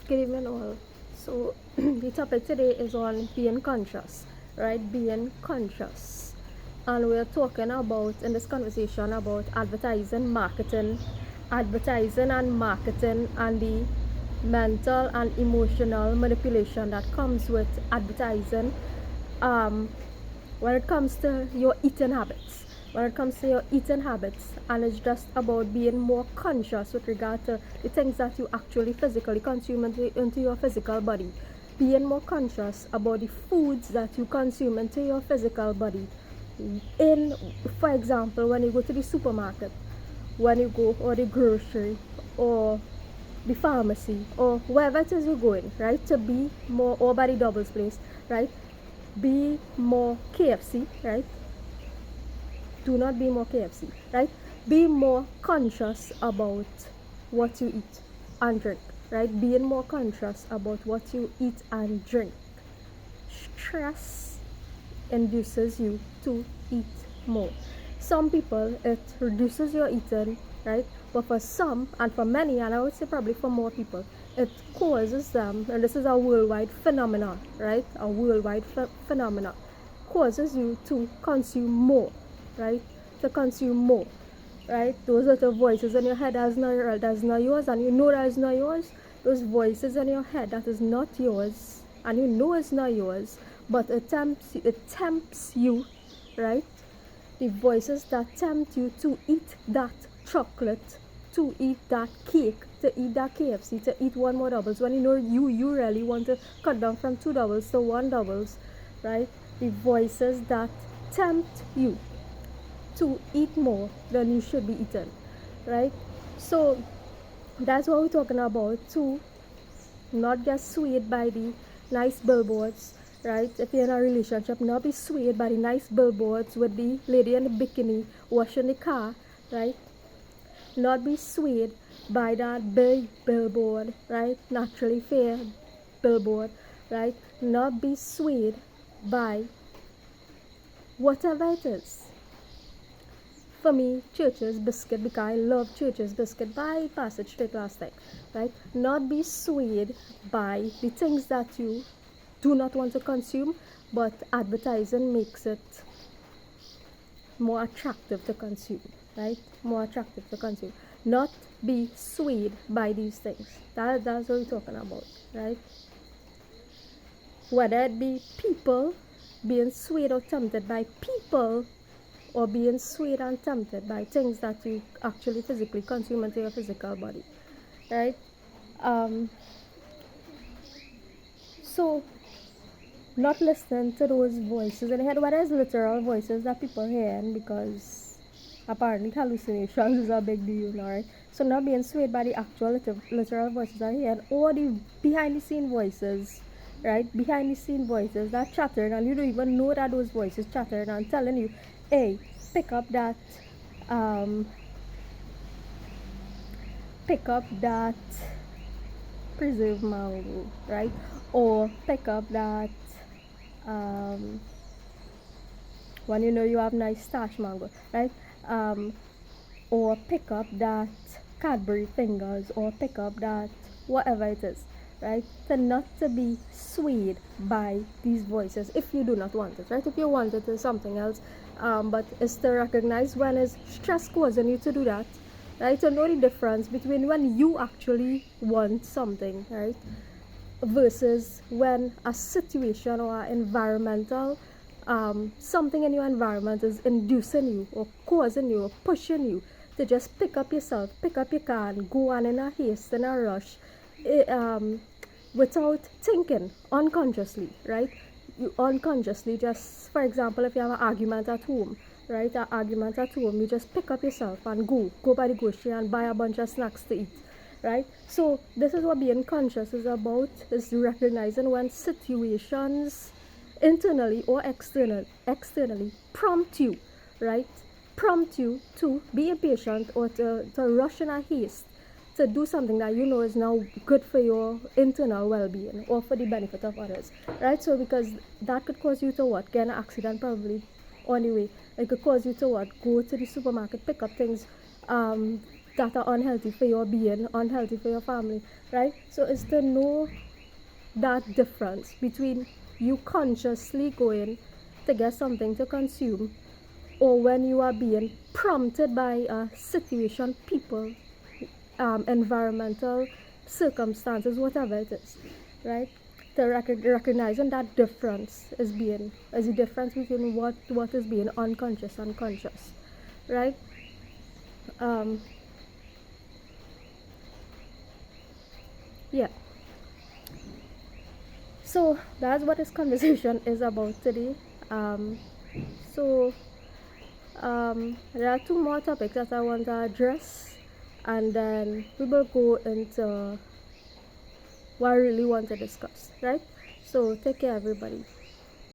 Good evening, all. So, the topic today is on being conscious, right? Being conscious. And we're talking about, in this conversation, about advertising and marketing, and the mental and emotional manipulation that comes with advertising um, when it comes to your eating habits. And it's just about being more conscious with regard to the things that you actually physically consume into your physical body, being more conscious about the foods that you consume into your physical body. In, for example, when you go to the supermarket, when you go, or the grocery, or the pharmacy, or wherever it is you're going, right? To be more, or by the doubles place, right? Be more KFC, right? Do not be more KFC, right? Be more conscious about what you eat and drink, right? Being more conscious about what you eat and drink. Stress induces you to eat more. Some people, it reduces your eating, right? But for some, and for many, and I would say probably for more people, it causes them, and this is a worldwide phenomenon, right? A worldwide phenomenon, causes you to consume more, right? To consume more, right? Those little voices in your head that's not yours, and you know that is not yours. Those voices in your head that is not yours, and you know it's not yours, but it tempts you, right? The voices that tempt you to eat that chocolate, to eat that cake, to eat that KFC, to eat one more doubles, when you know you really want to cut down from two doubles to one doubles, right? The voices that tempt you to eat more than you should be eating, right? So that's what we're talking about, to not get swayed by the nice billboards, right? If you're in a relationship, not be swayed by the nice billboards with the lady in the bikini washing the car, right? Not be swayed by that big billboard, right? Naturally fair billboard, right? Not be swayed by whatever it is. For me, Church's biscuit, because I love Church's biscuit, but I passed it straight last time, right? Not be swayed by the things that you do not want to consume, but advertising makes it more attractive to consume, right? More attractive to consume. Not be swayed by these things. That's what we're talking about, right? Whether it be people, being swayed or tempted by people, or being swayed and tempted by things that you actually physically consume into your physical body, right? So not listening to those voices in the head, whether it's literal voices that people hear, because apparently hallucinations is a big deal, right? So not being swayed by the actual literal voices that you hear, or the behind the scene voices, right? Behind the scene voices that chattering, and you don't even know that those voices chattering and telling you, hey, pick up that um, preserved mango, right? Or pick up that um, when you know you have nice stash mango, right? Or pick up that Cadbury fingers, or pick up that whatever it is, right? So not to be swayed by these voices if you do not want it, right? If you want it, is something else. But it's to recognize when is stress causing you to do that, right? To know the difference between when you actually want something, right, versus when a situation or environmental something in your environment is inducing you or causing you or pushing you to just pick up your car and go on in a haste, in a rush, without thinking, unconsciously, right? You unconsciously, just for example, if you have an argument at home, right? An argument at home, you just pick up yourself and go by the grocery and buy a bunch of snacks to eat, right? So this is what being conscious is about, is recognizing when situations internally or externally prompt you, right? Prompt you to be impatient, or to rush in a haste to do something that you know is now good for your internal well-being or for the benefit of others, right? So because that could cause you to what, get an accident probably on the way. It could cause you to what, go to the supermarket, pick up things that are unhealthy for your being, unhealthy for your family, right? So it's to know that difference between you consciously going to get something to consume, or when you are being prompted by a situation, people, environmental circumstances, whatever it is, right? To recognizing that difference is the difference between what is being unconscious and conscious, right? Um, yeah. So that's what this conversation is about today. Um, so there are two more topics that I want to address, and then we will go into what I really want to discuss, right? So take care, everybody.